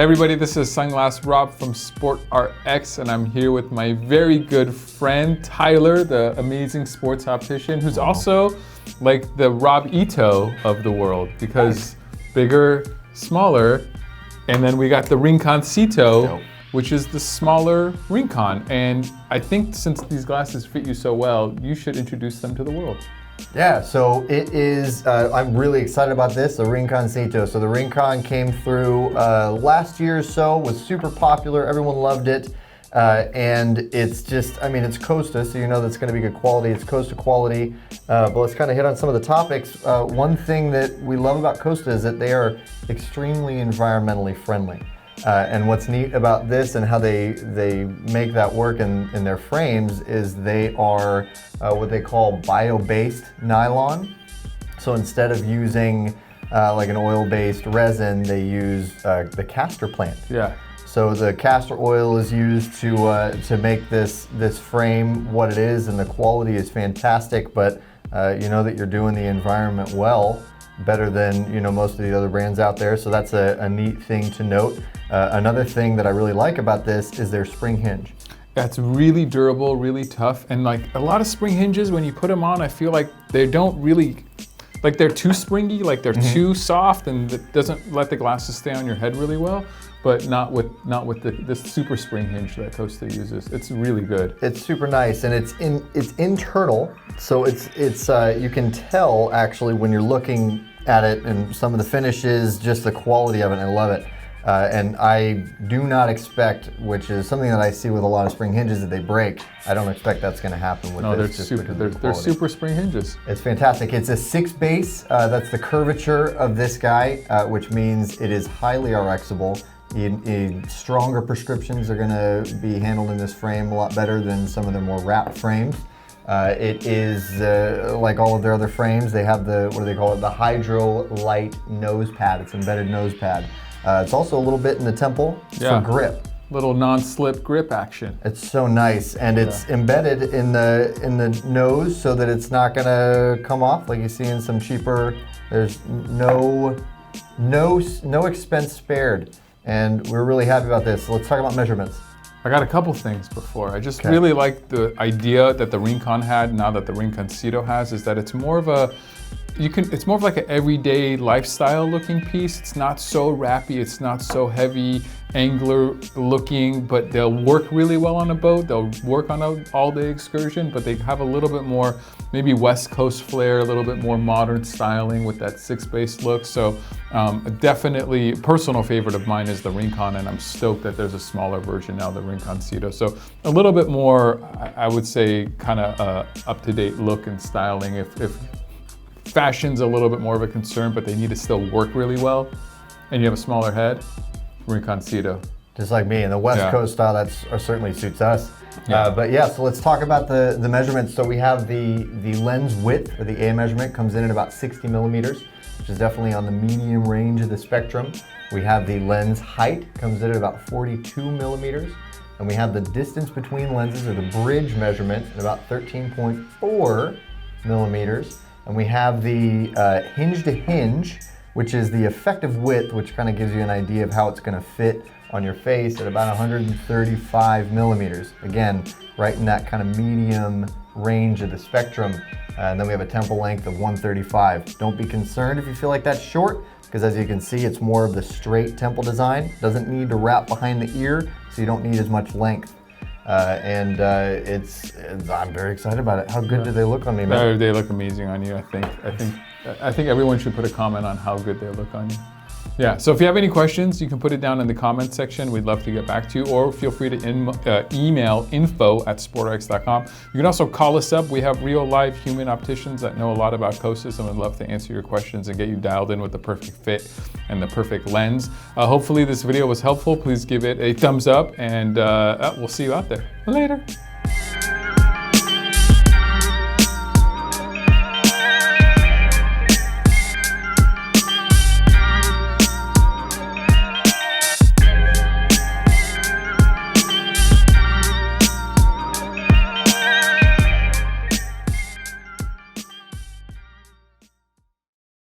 Hey everybody, this is Sunglass Rob from SportRx, and I'm here with my very good friend Tyler, the amazing sports optician, who's also like the Rob Ito of the world, because bigger, smaller, and then we got the Rinconcito, which is the smaller Rincon. And I think since these glasses fit you so well, you should introduce them to the world. Yeah, so it is, I'm really excited about this, the Rinconcito. So the Rincon came through last year or so, was super popular, everyone loved it. And it's just, I mean, it's Costa, so you know that's gonna be good quality, it's Costa quality. But let's kind of hit on some of the topics. One thing that we love about Costa is that they are extremely environmentally friendly. And what's neat about this and how they make that work in their frames is they are what they call bio-based nylon. So instead of using like an oil-based resin, they use the castor plant. Yeah. So the castor oil is used to make this frame what it is, and the quality is fantastic. But you know that you're doing the environment well, better than most of the other brands out there. So that's a neat thing to note. Another thing that I really like about this is their spring hinge. That's really durable, really tough, and like a lot of spring hinges, when you put them on, I feel like they don't really, like they're too springy, like they're too soft, and it doesn't let the glasses stay on your head really well. But not with this super spring hinge that Costa uses. It's really good. It's super nice, and it's internal, so it's you can tell actually when you're looking at it and some of the finishes, just the quality of it. I love it. And I do not expect, which is something that I see with a lot of spring hinges, that they break. I don't expect that's going to happen with this. They're super spring hinges. It's fantastic. It's a 6 base. That's the curvature of this guy, which means it is highly RXable. Stronger prescriptions are going to be handled in this frame a lot better than some of the more wrapped frames. It is like all of their other frames. They have the, what do they call it? The hydrolite nose pad. It's embedded nose pad. It's also a little bit in the temple for grip. Little non-slip grip action. It's so nice, and it's embedded in the nose so that it's not gonna come off like you see in some cheaper. There's no expense spared, and we're really happy about this. So let's talk about measurements. I got a couple things before. I just really like the idea that the Rincon had, now that the Rinconcito has, is that it's more of a, it's more of like an everyday lifestyle looking piece. It's not so wrappy, it's not so heavy, angular looking, but they'll work really well on a boat. They'll work on an all-day excursion, but they have a little bit more, maybe West Coast flair, a little bit more modern styling with that 6 base look. So definitely personal favorite of mine is the Rincon, and I'm stoked that there's a smaller version now, the Rinconcito. So a little bit more, I would say, kind of up-to-date look and styling. If fashion's a little bit more of a concern, but they need to still work really well, and you have a smaller head, Rinconcito. Just like me, and the West Coast style, that certainly suits us. But yeah, so let's talk about the measurements. So we have the lens width, or the A measurement, comes in at about 60 millimeters, which is definitely on the medium range of the spectrum. We have the lens height, comes in at about 42 millimeters. And we have the distance between lenses, or the bridge measurement, at about 13.4 millimeters. And we have the hinge to hinge, which is the effective width, which kind of gives you an idea of how it's going to fit on your face, at about 135 millimeters. Again, right in that kind of medium range of the spectrum. And then we have a temple length of 135. Don't be concerned if you feel like that's short, because as you can see, it's more of the straight temple design. Doesn't need to wrap behind the ear, so you don't need as much length. I'm very excited about it. How good do they look on me, man? They look amazing on you, I think everyone should put a comment on how good they look on you. Yeah, so if you have any questions, you can put it down in the comment section. We'd love to get back to you, or feel free to email info@sportrx.com. You can also call us up. We have real live human opticians that know a lot about Costas, and would love to answer your questions and get you dialed in with the perfect fit and the perfect lens. Hopefully this video was helpful. Please give it a thumbs up, and we'll see you out there. Later.